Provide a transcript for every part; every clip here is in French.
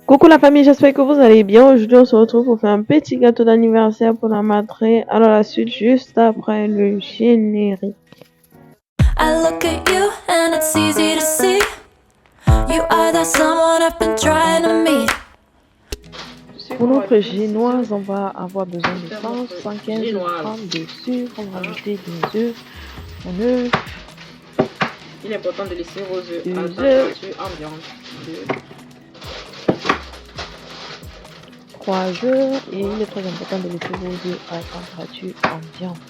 Coucou la famille, j'espère que vous allez bien. Aujourd'hui, on se retrouve pour faire un petit gâteau d'anniversaire pour la matrée. Alors la suite juste après le générique. I look at you and it's easy to see. You are that someone I've been trying to meet. Pour notre génoise, on va avoir besoin de 175 g de sucre. On va rajouter des œufs, un œuf. Il est important de laisser vos œufs à température ambiante. 3 œufs et il est très important de laisser vos œufs à température ambiante.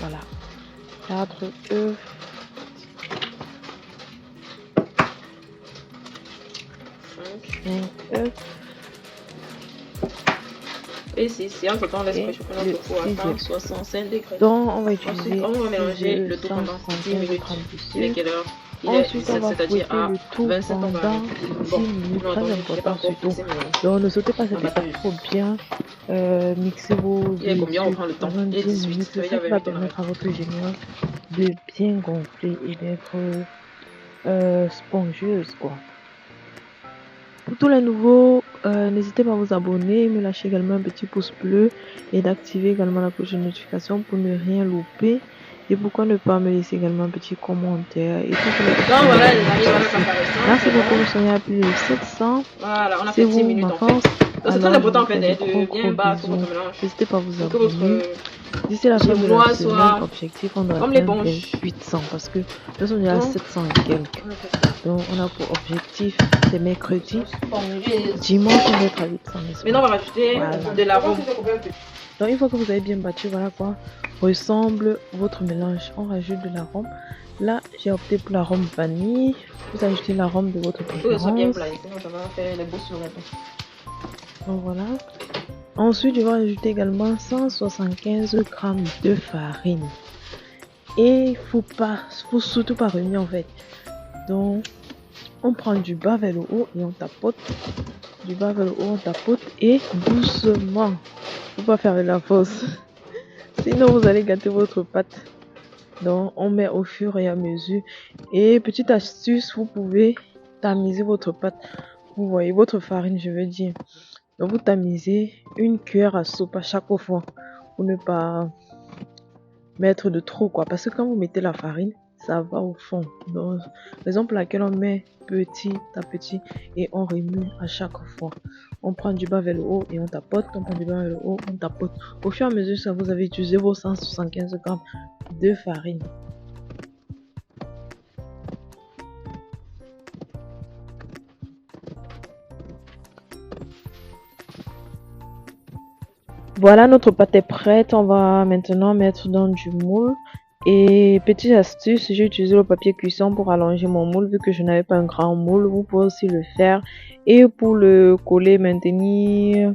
Voilà. 4 œufs. 5 œufs. Et si entre temps on laisse préchauffer notre four à 165 degrés. Donc on va utiliser. Ensuite, on va mélanger le tout pendant 10 minutes. Il est quelle heure? Ensuite, on va fouetter le tout pendant 10 minutes, très important surtout. Donc, ne sautez pas cette étape, trop bien mixer vos œufs pendant 10 minutes. C'est ça qui va permettre à votre génoise de bien gonfler et d'être spongieuse, quoi. Pour tous les nouveaux, n'hésitez pas à vous abonner, me lâcher également un petit pouce bleu et d'activer également la cloche de notification pour ne rien louper. Et pourquoi ne pas me laisser également un petit commentaire et tout ça. Voilà, les amis, voilà comme ça. Merci beaucoup, vous soyez à plus de 700. Voilà, on a fait 10 minutes en fait. C'est très important en fait de bien battre votre mélange. N'hésitez pas à vous abonner. D'ici la fin de la semaine, objectif, on doit atteindre 800 parce que nous sommes déjà à 700 et quelques. Donc on a pour objectif, c'est mercredi. Dimanche, on va être à 800. Maintenant, on va rajouter de l'arôme. Donc une fois que vous avez bien battu, voilà quoi ressemble votre mélange. On rajoute de l'arôme. Là, j'ai opté pour l'arôme vanille. Vous ajoutez l'arôme de votre préférence. Donc voilà. Ensuite, je vais ajouter également 175 g de farine. Et faut surtout pas remuer en fait. Donc, on prend du bas vers le haut et on tapote. Du bas vers le haut, on tapote et doucement. Faut pas faire de la force. Sinon, vous allez gâter votre pâte. Donc, on met au fur et à mesure. Et petite astuce, vous pouvez tamiser votre pâte. Vous voyez, votre farine, je veux dire. Donc, vous tamisez une cuillère à soupe à chaque fois. Pour ne pas mettre de trop, quoi. Parce que quand vous mettez la farine, ça va au fond. Donc, raison pour laquelle on met petit à petit et on remue à chaque fois. On prend du bas vers le haut et on tapote. On prend du bas vers le haut, on tapote. Au fur et à mesure que vous avez utilisé vos 175 g de farine. Voilà, notre pâte est prête. On va maintenant mettre dans du moule. Et petite astuce, j'ai utilisé le papier cuisson pour allonger mon moule vu que je n'avais pas un grand moule. Vous pouvez aussi le faire. Et pour le coller,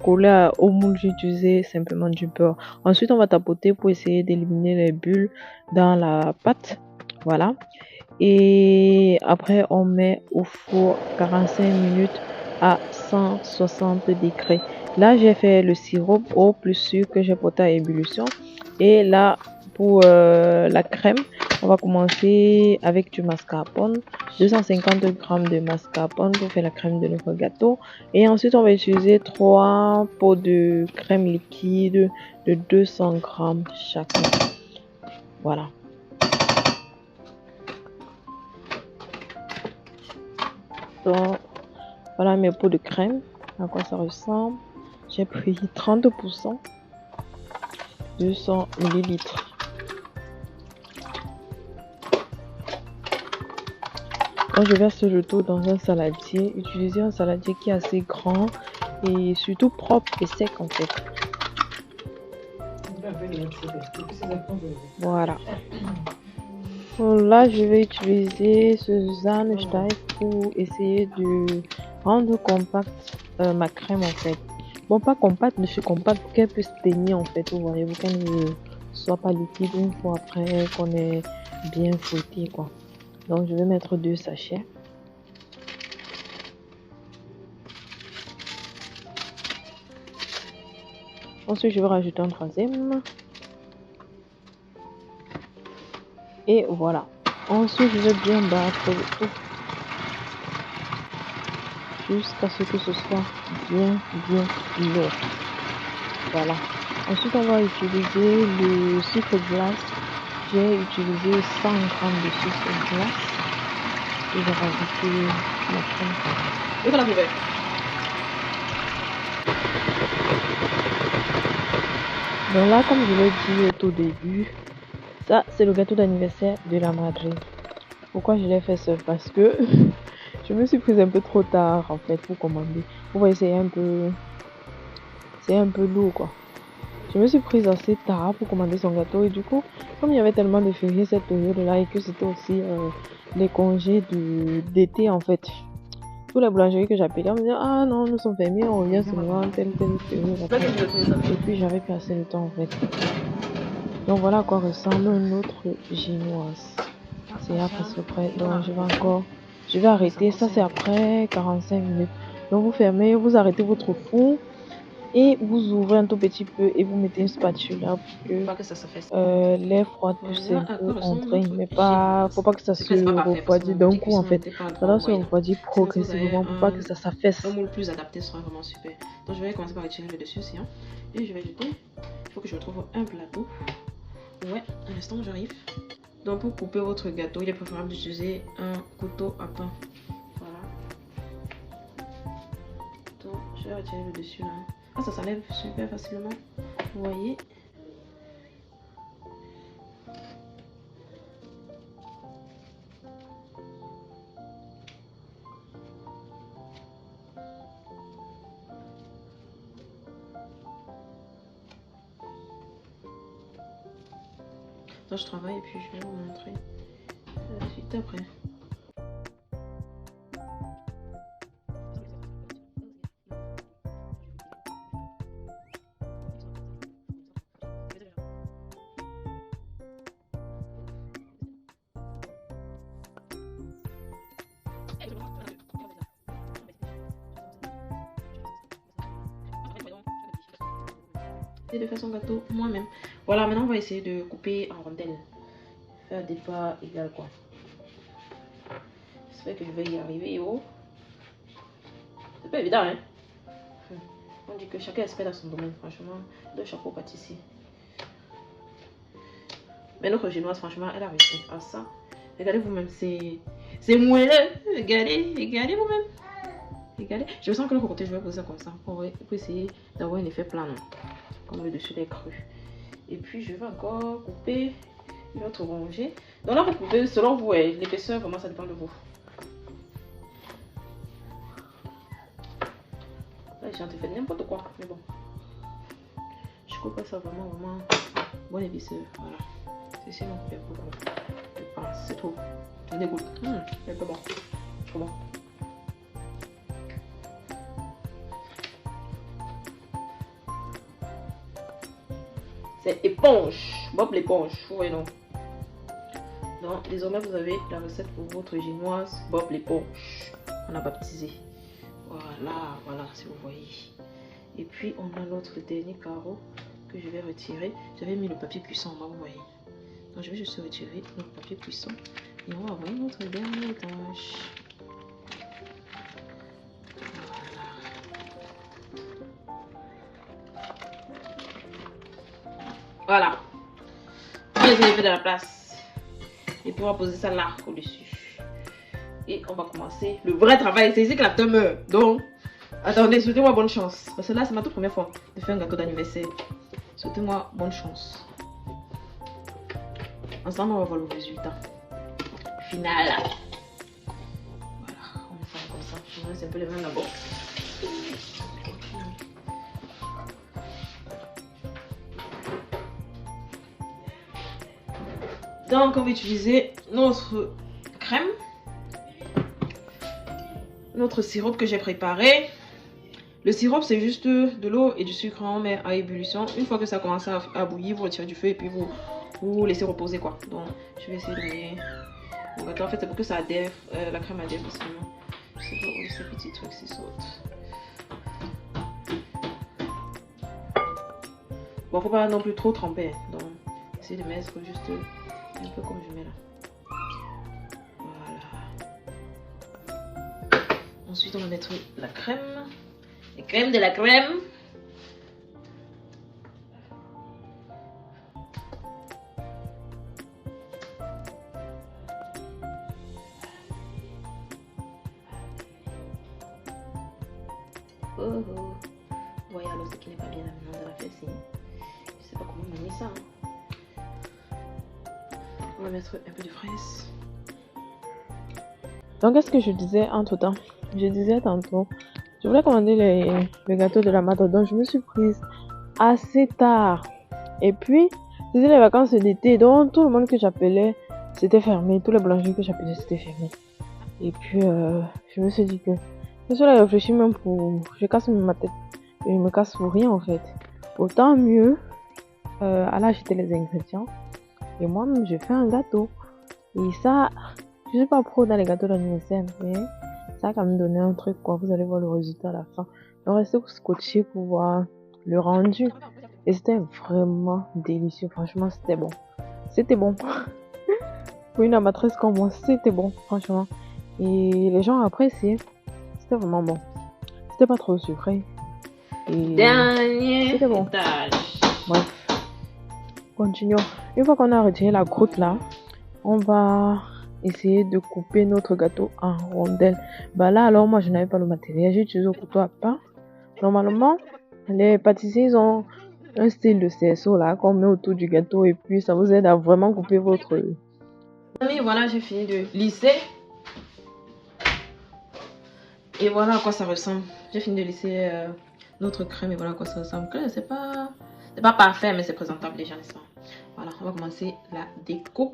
coller au moule, j'ai utilisé simplement du beurre. Ensuite, on va tapoter pour essayer d'éliminer les bulles dans la pâte. Voilà. Et après, on met au four 45 minutes à 160 degrés. Là, j'ai fait le sirop au plus sucre que j'ai porté à ébullition. Et là, pour la crème, on va commencer avec du mascarpone, 250 g de mascarpone pour faire la crème de notre gâteau. Et ensuite, on va utiliser 3 pots de crème liquide de 200 g chacun. Voilà. Donc, voilà mes pots de crème, à quoi ça ressemble. J'ai pris 30%, 200 ml. Donc je verse le tout dans un saladier. Utilisez un saladier qui est assez grand et surtout propre et sec en fait. Voilà. Donc là, je vais utiliser ce Zahnstein pour essayer de rendre compact ma crème en fait. Bon, pas compacte, mais je suis compacte pour qu'elle puisse tenir en fait. Vous voyez, pour qu'elle ne soit pas liquide une fois après qu'on ait bien fouetté quoi. Donc je vais mettre 2 sachets. Ensuite, je vais rajouter un 3e. Et voilà. Ensuite, je vais bien battre le tout. jusqu'à ce que ce soit bien lourd. Voilà. Ensuite, on va utiliser le sucre glace. J'ai utilisé 100 g de sucre glace. Et j'ai rajouté la crème. Et qu'on a ouvert. Donc là, comme je l'ai dit au tout début, ça c'est le gâteau d'anniversaire de la Madrid. Pourquoi je l'ai fait seul? Parce que je me suis prise un peu trop tard en fait pour commander. Vous voyez, c'est un peu lourd quoi. Je me suis prise assez tard pour commander son gâteau et du coup, comme il y avait tellement de fériés cette période-là et que c'était aussi les congés d'été en fait. Tous les boulangeries que j'appelais, on me disait ah non, nous sommes fermés, on revient seulement telle période. Et puis j'avais pas assez de temps en fait. Donc voilà à quoi ressemble notre génoise. C'est à presque prêt. Donc je vais arrêter. Ça c'est après 45 minutes. Donc vous fermez, vous arrêtez votre four et vous ouvrez un tout petit peu et vous mettez une spatula pour que l'air froid puisse un peu entrer. Mais pas, faut pas que ça se refroidisse d'un coup en fait. Ça doit se refroidir progressivement pour pas que ça s'affaisse. Un moule plus adapté sera vraiment super. Donc je vais commencer par retirer le dessus aussi. Hein. Et je vais jeter. Il faut que je retrouve un plateau. Ouais, un instant, j'arrive. Donc pour couper votre gâteau, il est préférable d'utiliser un couteau à pain. Voilà. Donc je vais retirer le dessus là. Ah, ça s'enlève super facilement. Vous voyez. Donc je travaille et puis je vais vous montrer la suite après. Et de faire son gâteau moi-même. Voilà, maintenant on va essayer de couper en rondelles. Faire des pas égales quoi. J'espère que je vais y arriver. Oh. C'est pas évident hein. On dit que chacun est expert dans son domaine. Franchement, de chapeau pâtissier. Mais notre génoise, franchement, elle a réussi à ça. Regardez vous-même, c'est moelleux. Regardez vous-même. Regardez. Je sens que le côté, je vais poser ça comme ça pour essayer d'avoir un effet plat. Comme le dessus est cru. Et puis je vais encore couper une autre rangée. Donc là vous pouvez, selon vous, l'épaisseur, vraiment ça dépend de vous. Là j'ai fait n'importe quoi, mais bon. Je coupe ça vraiment bonne épaisseur. Voilà. C'est sinon c'est beaucoup. Je pense, c'est trop. Je dégoûte. C'est un peu bon. Trop bon. C'est éponge, Bob l'éponge, vous voyez non. Donc désormais vous avez la recette pour votre génoise Bob l'éponge. On a baptisé. Voilà si vous voyez. Et puis on a notre dernier carreau que je vais retirer. J'avais mis le papier cuisson en bas, vous voyez. Donc je vais juste retirer notre papier cuisson et on va envoyer notre dernier étage. Voilà. Bien fait de la place. Et puis on va poser ça là au-dessus. Et on va commencer le vrai travail. C'est ici que la l'acteur meurt. Donc, attendez, souhaitez-moi bonne chance. Parce que là, c'est ma toute première fois de faire un gâteau d'anniversaire. Souhaitez-moi bonne chance. Ensemble, on va voir le résultat final. Voilà, on va faire comme ça. Je vais laisser un peu les mains d'abord. Donc on va utiliser notre crème, notre sirop que j'ai préparé. Le sirop c'est juste de l'eau et du sucre, on met à ébullition. Une fois que ça commence à bouillir, vous retirez du feu et puis vous laissez reposer quoi. Donc je vais essayer de mettre mon gâteau. En fait c'est pour que ça adhère, la crème adhère facilement. Je sais pas où ces petits trucs s'y sautent. Bon, faut pas non plus trop tremper, donc essayez de mettre juste un peu comme je mets là. Voilà. Ensuite, on va mettre la crème. La crème de la crème. Oh oh. Voyez alors ce qui n'est pas bien maintenant dans la fessée. Je sais pas comment on met ça. On va mettre un peu de fraise. Donc, qu'est-ce que je disais entre temps? Je disais tantôt, je voulais commander le gâteau de la madre, donc je me suis prise assez tard. Et puis, c'était les vacances d'été, donc tout le monde que j'appelais, c'était fermé. Tous les boulangeries que j'appelais, c'était fermé. Et puis, je me suis dit que je suis là réfléchir même pour... Je casse ma tête. Je me casse pour rien, en fait. Autant mieux, aller acheter les ingrédients. Et moi-même, je fais un gâteau. Et ça... Je suis pas pro dans les gâteaux d'anniversaire, mais ça a quand même donné un truc, quoi. Vous allez voir le résultat à la fin. Donc, restez scotché pour voir le rendu. Et c'était vraiment délicieux. Franchement, c'était bon. C'était bon. Pour une amatrice comme moi, c'était bon, franchement. Et les gens appréciaient. C'était vraiment bon. C'était pas trop sucré. Et Dernier c'était bon. étage. Bref. Continuons. Une fois qu'on a retiré la croûte là, on va essayer de couper notre gâteau en rondelles. Bah là, alors moi je n'avais pas le matériel, j'ai utilisé le couteau à pain. Normalement, les pâtissiers ils ont un style de cerceau là qu'on met autour du gâteau et puis ça vous aide à vraiment couper votre... Et voilà, j'ai fini de lisser. Et voilà à quoi ça ressemble. J'ai fini de lisser notre crème et voilà à quoi ça ressemble. C'est pas parfait, mais c'est présentable déjà, n'est-ce pas? Voilà, on va commencer la déco.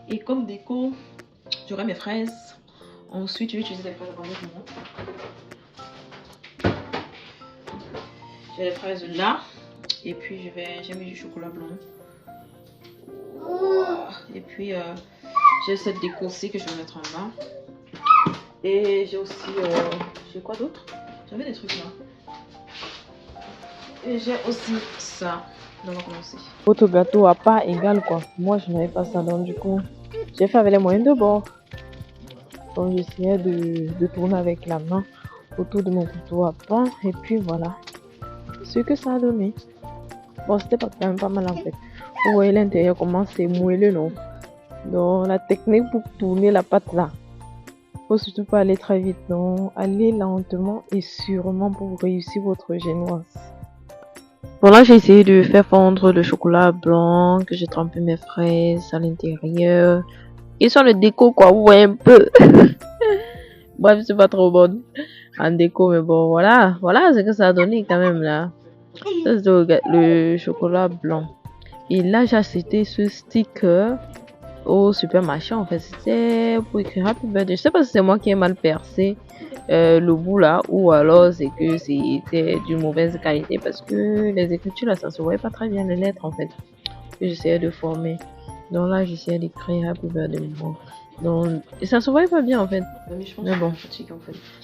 Et comme déco, j'aurai mes fraises. Ensuite, je vais utiliser les fraises avant. J'ai les fraises là. Et puis, j'ai mis du chocolat blanc. Et puis, j'ai cette déco-ci que je vais mettre en bas. Et j'ai aussi... j'ai quoi d'autre? J'avais des trucs là. Et j'ai aussi ça. Donc, on va commencer. Votre gâteau à pas égal quoi. Moi, je n'avais pas ça. Donc, du coup, j'ai fait avec les moyens de bord. Donc, j'essayais de tourner avec la main autour de mon couteau à pain. Et puis, voilà. Ce que ça a donné. Bon, c'était quand même pas mal en fait. Vous voyez l'intérieur comment c'est moelleux, non? Donc, la technique pour tourner la pâte là. Faut surtout pas aller très vite, non. Allez lentement et sûrement pour réussir votre génoise. Bon là j'ai essayé de faire fondre le chocolat blanc, que j'ai trempé mes fraises à l'intérieur. Et sur le déco quoi, vous voyez un peu. Bref, c'est pas trop bon en déco, mais bon voilà ce que ça a donné quand même là. Ça c'est le chocolat blanc. Et là j'ai acheté ce sticker au supermarché en fait. C'était pour écrire Happy Birthday. Je sais pas si c'est moi qui ai mal percé le bout là ou alors c'est que c'était d'une mauvaise qualité parce que les écritures là ça se voyait pas très bien les lettres en fait que j'essayais de former. Donc là j'essayais d'écrire Happy Birthday bon. Donc et ça se voyait pas bien en fait. Mais bon.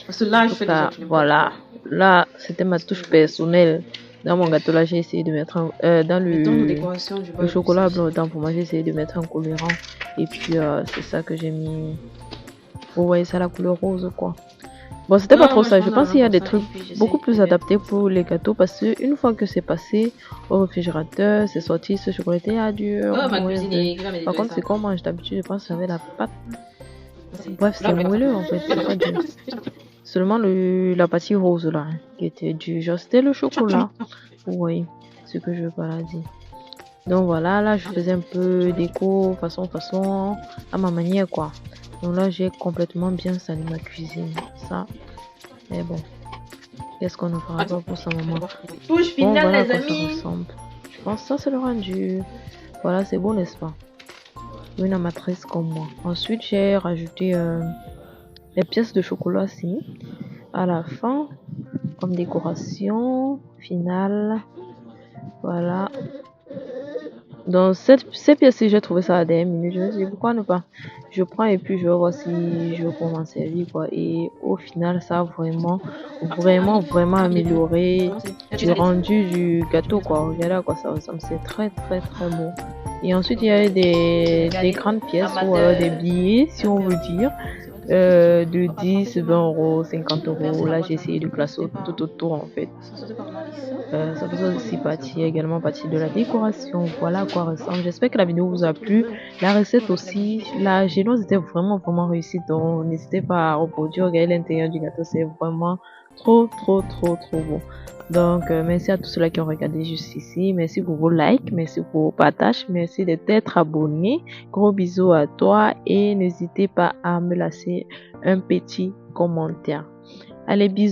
Parce que là je fais ça, voilà. Là c'était ma touche personnelle. Dans mon gâteau là j'ai essayé de mettre dans le chocolat blanc autant pour moi j'ai essayé de mettre un colorant et puis c'est ça que j'ai mis. Vous voyez ça la couleur rose quoi. Bon c'était pas trop ça, je pense qu'il y a des trucs beaucoup plus adaptés pour les gâteaux parce que une fois que c'est passé au réfrigérateur c'est sorti ce chocolaté à dur. Par contre c'est comme moi d'habitude je pense que j'avais la pâte. Bref c'est moelleux en fait, c'est pas dur. Seulement la partie rose là qui était du genre c'était le chocolat. Oui, ce que je veux pas la dire. Donc voilà, là je faisais un peu déco façon à ma manière quoi. Donc là j'ai complètement bien sali ma cuisine. Ça, mais bon, qu'est-ce qu'on ne fera pas pour ça maman. Touche finale voilà les amis. Je pense que ça c'est le rendu. Voilà c'est bon n'est-ce pas? Une amatrice comme moi. Ensuite j'ai rajouté les pièces de chocolat aussi à la fin comme décoration finale. Voilà. Dans ces pièces-ci, j'ai trouvé ça à des minutes. Je me suis dit pourquoi ne pas. Je prends et puis je vais voir si je peux m'en servir quoi. Et au final, ça a vraiment amélioré le rendu du gâteau quoi. Regardez à quoi ça ressemble. C'est très beau. Et ensuite, il y a des grandes pièces ou alors des billets si on veut dire. de 10, 20 euros, 50 euros. Là, j'ai essayé de classer tout autour en fait. Ça faisait aussi partie, également partie de la décoration. Voilà à quoi ressemble. J'espère que la vidéo vous a plu. La recette aussi, la génoise était vraiment réussie. Donc, n'hésitez pas à reproduire. Regardez l'intérieur du gâteau, c'est vraiment trop bon. Donc, merci à tous ceux-là qui ont regardé jusqu'ici. Merci pour vos likes, merci pour vos partages, merci d'être abonné. Gros bisous à toi et n'hésitez pas à me laisser un petit commentaire. Allez, bisous.